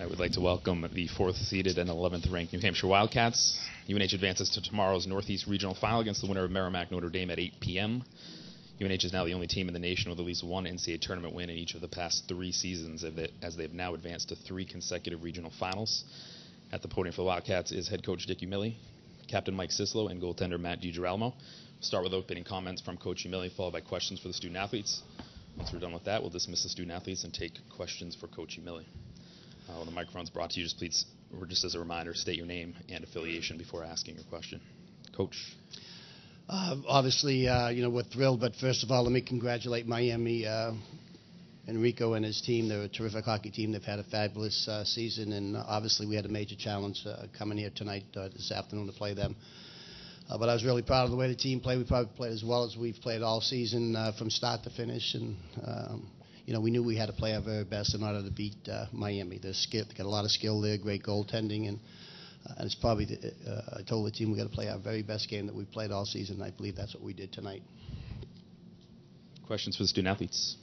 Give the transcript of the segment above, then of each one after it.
I would like to welcome the 4th seeded and 11th ranked New Hampshire Wildcats. UNH advances to tomorrow's Northeast Regional Final against the winner of Merrimack Notre Dame at 8 p.m. UNH is now the only team in the nation with at least one NCAA tournament win in each of the past 3 seasons, as they've now advanced to 3 consecutive regional finals. At the podium for the Wildcats is head coach Dick Umili, captain Mike Sislo, and goaltender Matt DiGirolamo. We'll start with opening comments from Coach Umili, followed by questions for the student athletes. Once we're done with that, we'll dismiss the student athletes and take questions for Coach Umili. When the microphone's brought to you, just as a reminder, state your name and affiliation before asking your question. Coach. Obviously, we're thrilled, but first of all, let me congratulate Miami, Enrico and his team. They're a terrific hockey team. They've had a fabulous season, and obviously we had a major challenge coming here tonight, this afternoon, to play them. But I was really proud of the way the team played. We probably played as well as we've played all season from start to finish, and we knew we had to play our very best in order to beat Miami. They got a lot of skill there, great goaltending, and it's probably, I told the team we got to play our very best game that we've played all season, and I believe that's what we did tonight. Questions for the student athletes?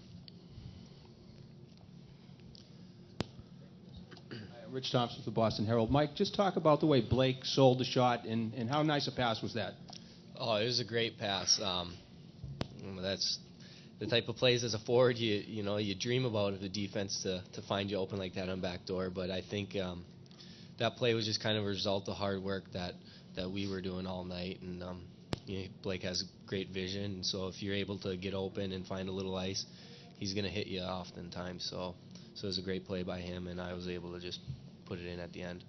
Rich Thompson with the Boston Herald. Mike, just talk about the way Blake sold the shot and how nice a pass was that? Oh, it was a great pass. That's the type of plays as a forward you dream about the defense to find you open like that on backdoor. But I think that play was just kind of a result of hard work that we were doing all night. And Blake has great vision, and so if you're able to get open and find a little ice, he's going to hit you oftentimes. So it was a great play by him, and I was able to just put it in at the end.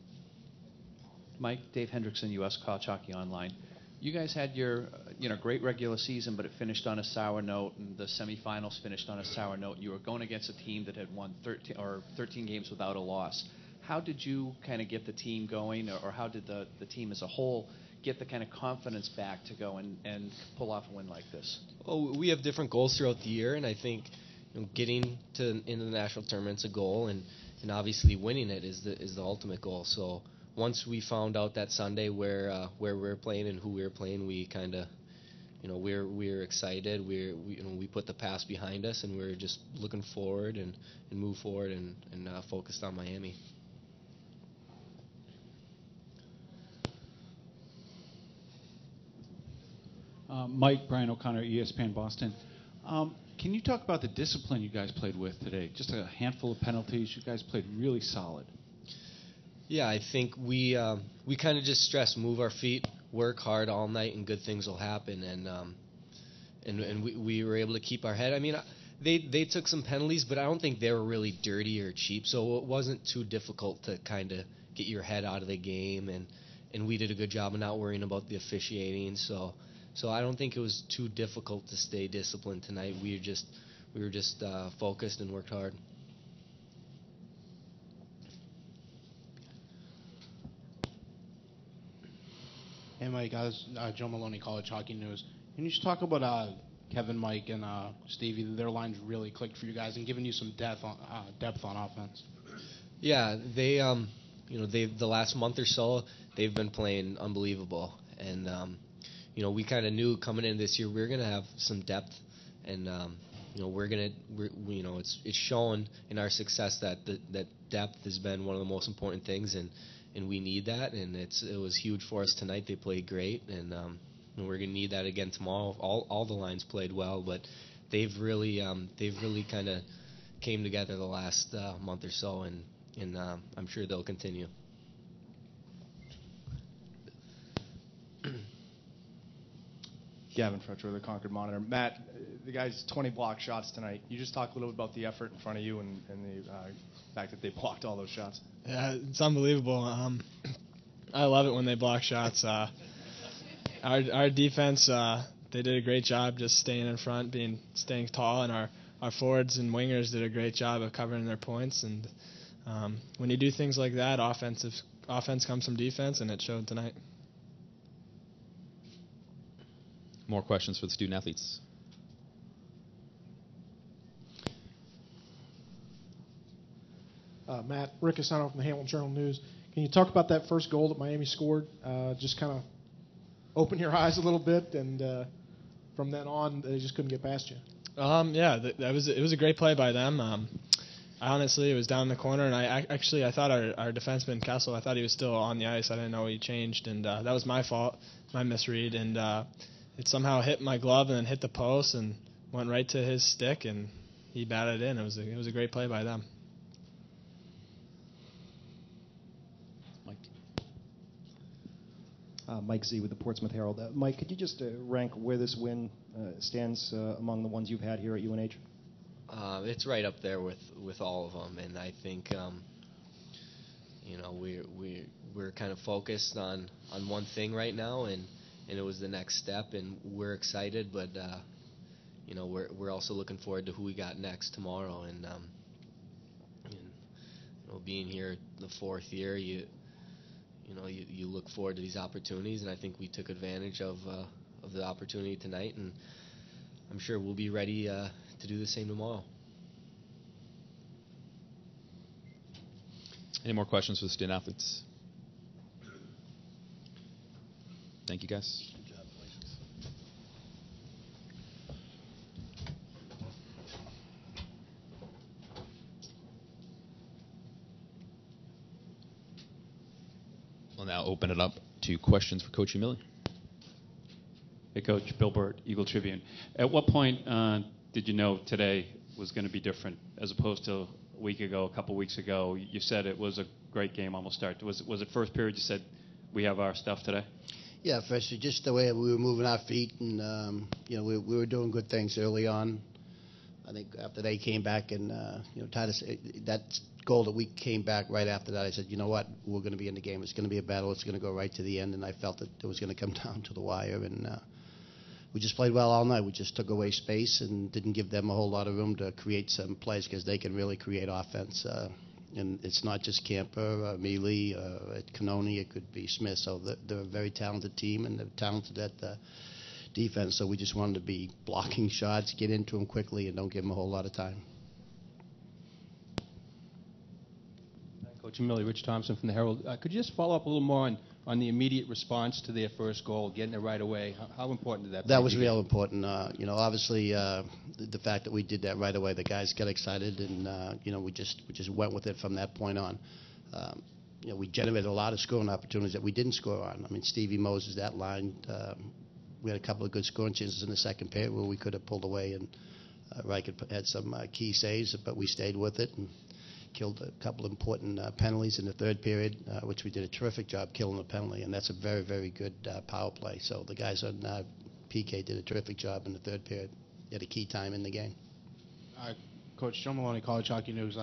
Mike, Dave Hendrickson, U.S. College Hockey Online. You guys had your great regular season, but it finished on a sour note, and the semifinals finished on a sour note. You were going against a team that had won 13 games without a loss. How did you kind of get the team going, or how did the team as a whole get the kind of confidence back to go and pull off a win like this? Well, we have different goals throughout the year, and I think getting into the national tournament's a goal, and obviously winning it is the ultimate goal. So once we found out that Sunday where we were playing and who we were playing, we kind of, we're excited. We put the past behind us, and we're just looking forward and move forward and focused on Miami. Mike, Brian O'Connor, ESPN Boston. Can you talk about the discipline you guys played with today? Just a handful of penalties. You guys played really solid. Yeah, I think we kind of just stress, move our feet, work hard all night, and good things will happen. And we were able to keep our head. I mean, they took some penalties, but I don't think they were really dirty or cheap. So it wasn't too difficult to kind of get your head out of the game. And we did a good job of not worrying about the officiating. So I don't think it was too difficult to stay disciplined tonight. We were just focused and worked hard. Hey, Mike, Joe Maloney, College Hockey News. Can you just talk about Kevin, Mike, and Stevie? Their lines really clicked for you guys and giving you some depth on offense. Yeah, they the last month or so they've been playing unbelievable, and we kind of knew coming in this year we were going to have some depth, and it's shown in our success that that depth has been one of the most important things, and we need that, and it was huge for us tonight. They played great, and we're going to need that again tomorrow. All the lines played well, but they've really kind of came together the last month or so, and I'm sure they'll continue. Gavin Fretcher, the Concord Monitor. Matt, the guys 20 block shots tonight. You just talk a little bit about the effort in front of you and the fact that they blocked all those shots. Yeah, it's unbelievable. I love it when they block shots. Our defense, they did a great job just staying in front, staying tall, and our forwards and wingers did a great job of covering their points. And when you do things like that, offense comes from defense, and it showed tonight. More questions for the student athletes? Matt, Rick Asano from the Hamilton Journal-News. Can you talk about that first goal that Miami scored? Just kind of open your eyes a little bit, and from then on, they just couldn't get past you. Yeah, it was a great play by them. honestly, it was down in the corner, and I thought our defenseman, Kessel, I thought he was still on the ice. I didn't know he changed, and that was my fault, my misread, and it somehow hit my glove and then hit the post and went right to his stick, and he batted it in. It was a great play by them. Mike Z with the Portsmouth Herald. Mike, could you just rank where this win stands among the ones you've had here at UNH? It's right up there with all of them, and I think we're kind of focused on one thing right now, and it was the next step, and we're excited, but we're also looking forward to who we got next tomorrow, and being here the fourth year, you look forward to these opportunities, and I think we took advantage of the opportunity tonight, and I'm sure we'll be ready to do the same tomorrow. Any more questions for the student athletes? Thank you, guys. Good job. We'll now open it up to questions for Coach Umili. Hey, Coach. Bill Burt, Eagle Tribune. At what point did you know today was going to be different as opposed to a week ago, a couple weeks ago? You said it was a great game, almost start. Was it first period you said we have our stuff today? Yeah, first, just the way we were moving our feet, and we were doing good things early on. I think after they came back and Titus, that goal that we came back right after that, I said, you know what, we're going to be in the game. It's going to be a battle. It's going to go right to the end, and I felt that it was going to come down to the wire, and we just played well all night. We just took away space and didn't give them a whole lot of room to create some plays because they can really create offense. And it's not just Camper, Mealy, at Canoni. It could be Smith. So they're a very talented team, and they're talented at defense. So we just wanted to be blocking shots, get into them quickly, and don't give them a whole lot of time. Coach Umili, Rich Thompson from the Herald. Could you just follow up a little more on the immediate response to their first goal, getting it right away? How important did that be? That was real important. Obviously, the fact that we did that right away, the guys got excited, and we just went with it from that point on. We generated a lot of scoring opportunities that we didn't score on. I mean, Stevie Moses, that line, we had a couple of good scoring chances in the second period where we could have pulled away, and Reich had some key saves, but we stayed with it and killed a couple of important penalties in the third period, which we did a terrific job killing the penalty, and that's a very, very good power play. So the guys on PK did a terrific job in the third period. They had a key time in the game. Coach Joe Maloney, College Hockey News.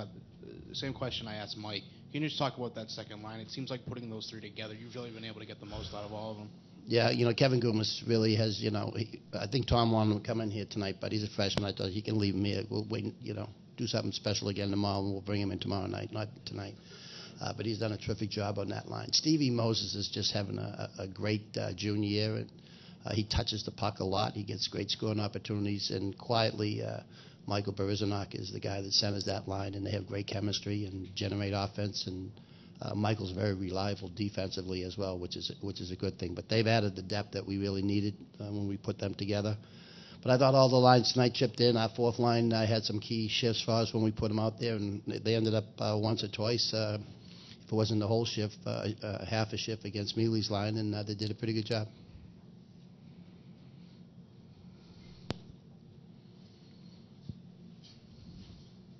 Same question I asked Mike. Can you just talk about that second line? It seems like putting those three together, you've really been able to get the most out of all of them. Yeah, Kevin Goomas really has, I think Tom wanted him to come in here tonight, but he's a freshman. I thought he can leave him here. We'll wait, do something special again tomorrow, and we'll bring him in tomorrow night, not tonight. But he's done a terrific job on that line. Stevie Moses is just having a great junior year, and he touches the puck a lot. He gets great scoring opportunities, and quietly, Michael Berizanok is the guy that centers that line, and they have great chemistry and generate offense. And Michael's very reliable defensively as well, which is a good thing. But they've added the depth that we really needed when we put them together. But I thought all the lines tonight chipped in. Our fourth line had some key shifts for us when we put them out there, and they ended up once or twice, if it wasn't the whole shift, half a shift against Mealy's line, and they did a pretty good job.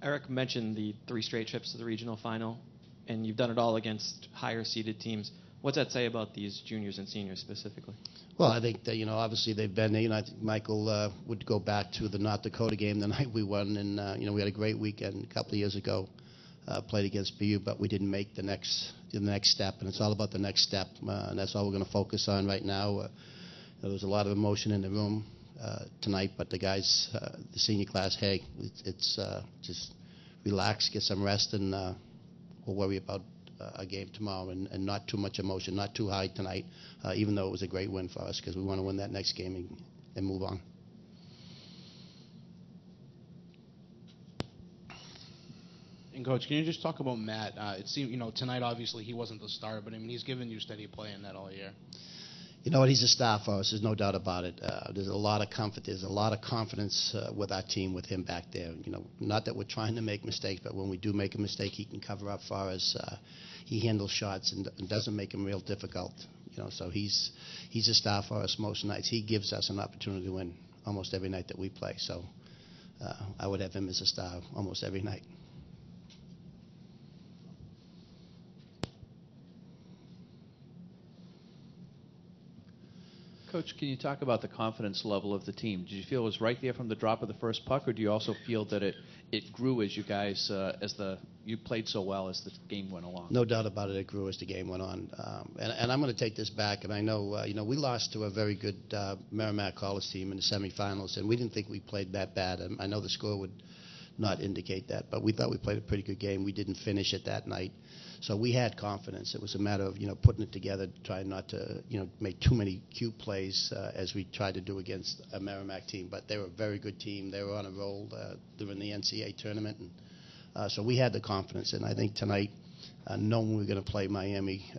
Eric mentioned the 3 straight trips to the regional final, and you've done it all against higher-seeded teams. What's that say about these juniors and seniors specifically? Well, I think that, obviously they've been there. I think Michael would go back to the North Dakota game the night we won, and, we had a great weekend a couple of years ago, played against BU, but we didn't make the next step, and it's all about the next step, and that's all we're going to focus on right now. There was a lot of emotion in the room tonight, but the guys, the senior class, hey, it's just relax, get some rest, and we'll worry about a game tomorrow, and not too much emotion, not too high tonight, even though it was a great win for us, because we want to win that next game and move on. And Coach, can you just talk about Matt? It seemed, tonight obviously he wasn't the starter, but I mean he's given you steady play in that all year. You know what? He's a star for us. There's no doubt about it. There's a lot of comfort. There's a lot of confidence with our team with him back there. You know, not that we're trying to make mistakes, but when we do make a mistake, he can cover up for us. He handles shots and doesn't make them real difficult. You know, so he's a star for us most nights. He gives us an opportunity to win almost every night that we play. So I would have him as a star almost every night. Coach, can you talk about the confidence level of the team? Did you feel it was right there from the drop of the first puck, or do you also feel that it grew as you guys you played so well as the game went along? No doubt about it. It grew as the game went on. And I'm going to take this back. And I know we lost to a very good Merrimack College team in the semifinals, and we didn't think we played that bad. I know the score would not indicate that, but we thought we played a pretty good game. We didn't finish it that night. So we had confidence. It was a matter of, putting it together, trying not to, make too many cute plays as we tried to do against a Merrimack team. But they were a very good team. They were on a roll during the NCAA tournament. And so we had the confidence. And I think tonight, knowing we were going to play Miami,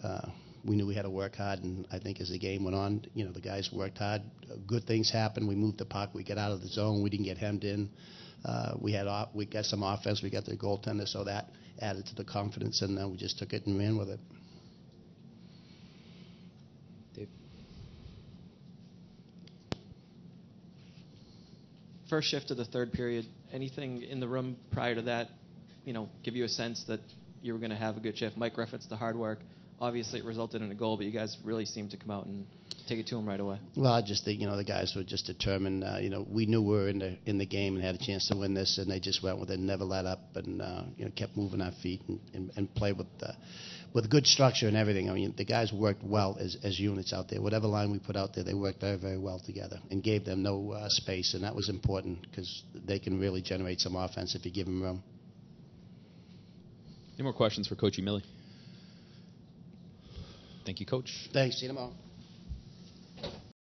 we knew we had to work hard. And I think as the game went on, the guys worked hard. Good things happened. We moved the puck. We got out of the zone. We didn't get hemmed in. We got some offense. We got the goaltender, so that added to the confidence, and then we just took it and ran with it. Dave. First shift of the third period, anything in the room prior to that, give you a sense that you were going to have a good shift? Mike referenced the hard work. Obviously, it resulted in a goal, but you guys really seemed to come out and take it to him right away. Well, I just think, the guys were just determined. We knew we were in the game and had a chance to win this, and they just went with it, never let up, and kept moving our feet and played with good structure and everything. I mean, the guys worked well as units out there. Whatever line we put out there, they worked very, very well together and gave them no space, and that was important because they can really generate some offense if you give them room. Any more questions for Coach Emili? Thank you, Coach. Thanks. See you tomorrow.